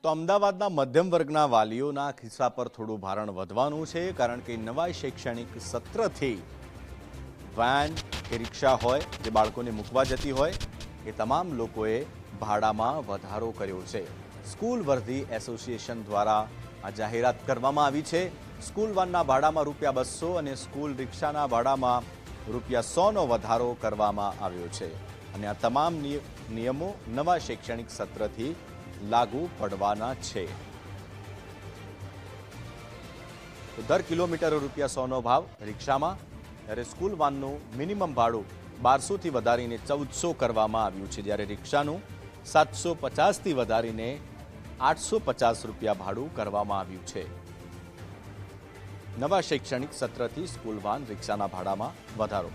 તો અમદાવાદના મધ્યમ વર્ગના વાલીઓના ખિસ્સા પર થોડું ભારણ વધવાનું છે, કારણ કે નવા શૈક્ષણિક સત્રથી વેન કે રિક્ષા હોય જે બાળકોને મૂકવા જતી હોય એ તમામ લોકોએ ભાડામાં વધારો કર્યો છે। સ્કૂલ વર્ધી એસોસિએશન દ્વારા આ જાહેરાત કરવામાં આવી છે। સ્કૂલ વાનના ભાડામાં ₹200 અને સ્કૂલ રિક્ષાના ભાડામાં ₹100નો વધારો કરવામાં આવ્યો છે અને આ તમામ નિયમો નવા શૈક્ષણિક સત્રથી लागू पड़वाना छे। तो दर किलोमीटर ₹100नो भाव रिक्षामां, त्यारे स्कूल वाननुं मिनिमम भाड़ुं 1200 थी वधारीने 1400 करवामां आव्युं छे, ज्यारे रिक्षानुं 750 थी वधारीने ₹850 भाड़ुं करवामां आव्युं छे। नवा शैक्षणिक सत्रथी स्कूल वान रिक्षाना भाड़ामां वधारो।